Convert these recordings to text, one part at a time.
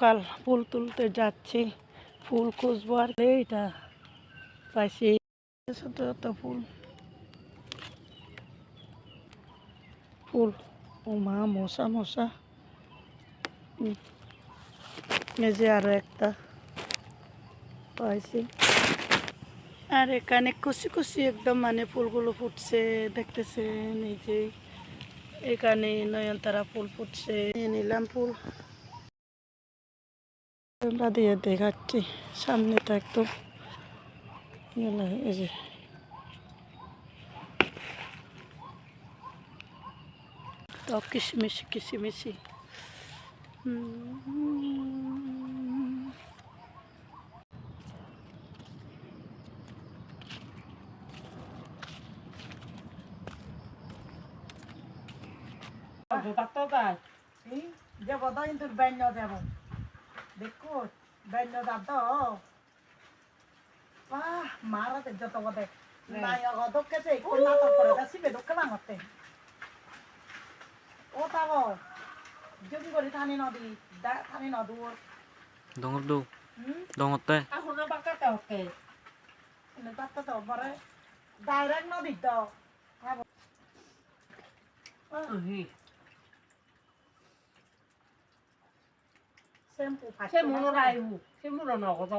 সকাল ফুল তুলতে যাচ্ছি, ফুল খুঁজবো। আর এইটা পাইছি ছোট ছোট ফুল ফুল। ও মা, মশা মশা। এই যে আরো একটা পাইছি। আর এখানে কুচি কুচি একদম মানে ফুলগুলো ফুটছে দেখতেছেন। এই যে এখানে নয়নতারা ফুল ফুটছে, নিলাম ফুল দিয়ে দেখাচ্ছি। সামনেটা একদম এই যে তো কিশমিশি কিশমিশি। যাব তো কিন্তু ব্যান্য যাব দেখো ব্যান্য যাব তো মারা যত বদে নাই অদকেছে কোন নাটক করে যাচ্ছি বেদকে ভাঙতে ও তাব যদি করি থানি নদী থানি নদী Dongor do. Dongor te. এখন বাকাতে হতে বাকাতে পরে ডাইরেক্ট নদী তো 샘pu 새 문을 아이고 새 문을 넣어서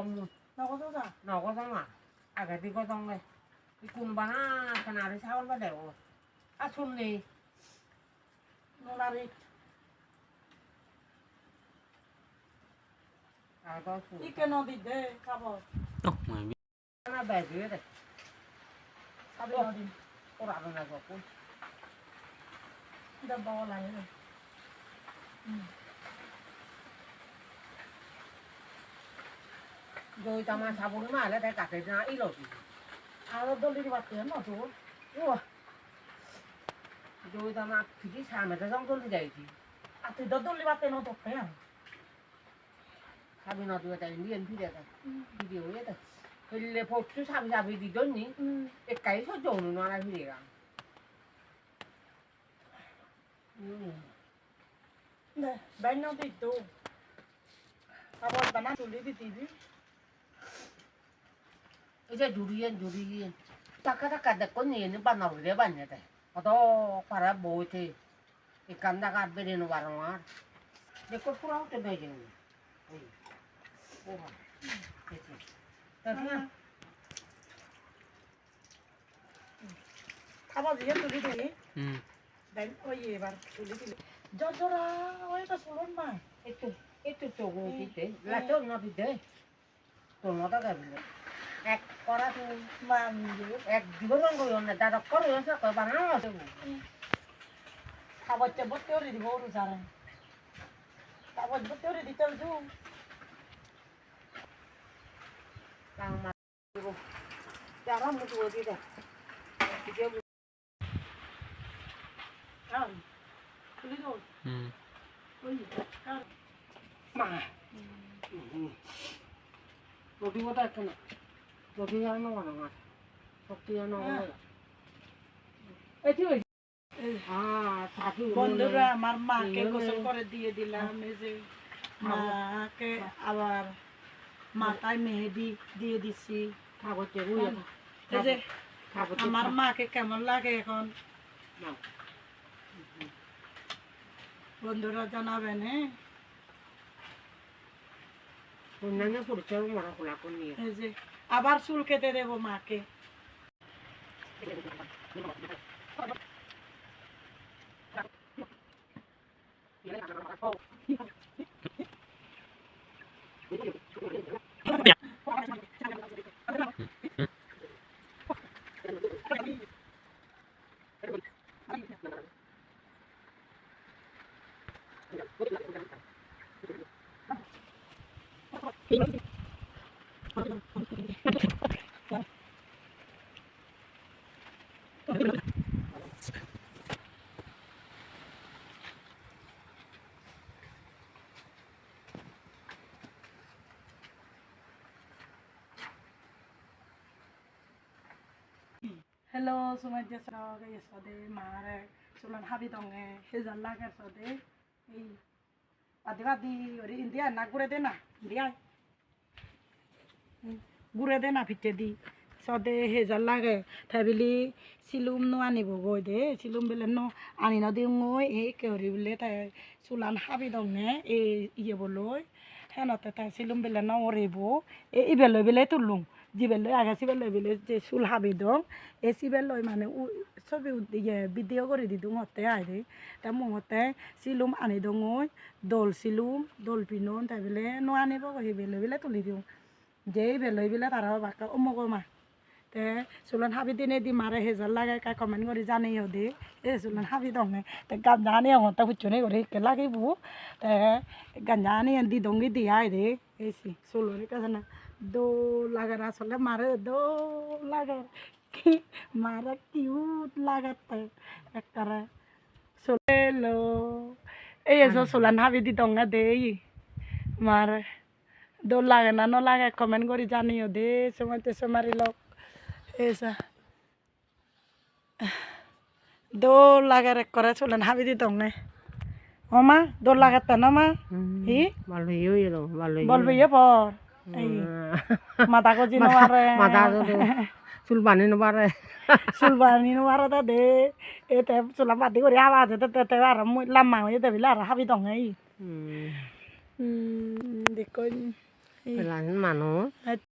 나가서 자 넣어서 막 아가 이거 정말 이 군바나 그날에 사올 거 되고 아 좋네 노라리 아가 좋 이게 너디데 가봐 Oh, mày biết. 하나 배줘야 돼 가비 너디 오라도 나고 이제 먹어라니 rồi tao mà sao bốn mà lại đây cả cái ra ít rồi 알아 돌리지 봤대요 너도 우와 rồi tao mà thì sao mà tao xong tôi đi đây thì 아 너 돌리 봤대 너도 없대요 sao bên nó đưa tay liền thì được thì điều ấy thôi thì lấy phục chứ sao sao thì đơn nhỉ cái số chỗ nó là gì cả 네 맨너도 있도 가봐 나 돌리지 디비 이제 조리엔 딱딱딱 됐고 얘는 반나로 돼 봤냐 돼 어도 para bồi thì cầm ra gạt bên nó vào nó để có phun cho bây giờ ô được chưa 가봐 이제 돌리더니 난 어이 봐 돌리지 저저라 어이가 소름 마 একটু চোখ দিতে লাচো না দিতে তোর মতো গাবি এক করা তো এক জীবন করিও না দাদা করিও না কই বানাও আছে 가봤자 못 때리지 모르 사람 가봤자 못 때리지 떨죠 càng mà chả có một người đi đây thì kêu 아 돌리도 어이 mà rồi đi qua đây cái này rồi đi ăn nó là ngon rồi đi ăn nó ấy chứ সাথী বন্ধুরা আমার মাকে গোসল করে দিয়ে দিলাম এই যে মাকে আবার মাথায় মেহেদি দিয়ে দিছি খাবতে এই যে আমার মাকে কেমন লাগে এখন বন্ধুরা জানাবেন হ্যাঁ অন্যান্য পরিচয় মরা খোলা করে নিয়ে এই যে আবার চুল কেটে দেবো মাকে Hello, sumay jasa kay sode mare sulan habi donge hezal lagar sode ei পাতি পাতি ওরে ইন্ডিয়া না ঘুরে দে না ইন্ডিয়া ঘুরে দে না ফিটে দি সদে হেজার লাগে থাইবিলি সিলুম নো আনিব গই দে সিলুম বেলে নো আনি ন দিও গই এই কেউরি বেলে তাই চুলান হাবি দং নে এই ইয়ে বলই হেনতে তাই সিলুম বেলে ন ওরেব এই ইবেলই বেলে তুলুম জিবেলই আগে সিবেলই বেলে যে চুল হাবি দং এই সিবেলই মানে ছবি ইয়ে ভিডিও করে দি দং হতে আই দে তা মতে সিলুম আনি দং গই দোল সিলুম দোল পিনন তাই বেলে নো আনিব গই বেলে বেলে তুলি দিও যেই বেলই বেলে তারা বাকা অমুক মা তে চুলন হাবি দিনে দি মারে হেজার লাগে কাই কমেন্ট করে জানিও দে এ চুলন হাবি দঙে তে গাঞ্জানি হতা হুচনে করে কে লাগিব তে গাঞ্জানি দি দঙ্গি দি আই দে এসি চুলরে কাছে না দো লাগার আসলে মারে দো লাগার কি মারে কিউট লাগাতে একবারে চুলেলো এই এসো চুলান হাবি দি দঙ্গা দে মারে দোল লাগে না ন লাগে কমেন্ট করে জানিও দে সময়তে সমারি লোক এসা দোল লাগার এক করে চলেন হাবি দি দঙ্গে ও মা দোল লাগাতে না মা হি ভালোই হইলো ভালোই বলবি ইয়ে পর এই মাথা কজি নবারে মাথা চুল বানি নবারে চুল বানি নবারে তা দে এতে চুলা পাতি করে আওয়াজ এতে তেতে আর মুই লাম্মা হয়ে দেবিলে আর হাবি দঙ্গে দেখো মানুহ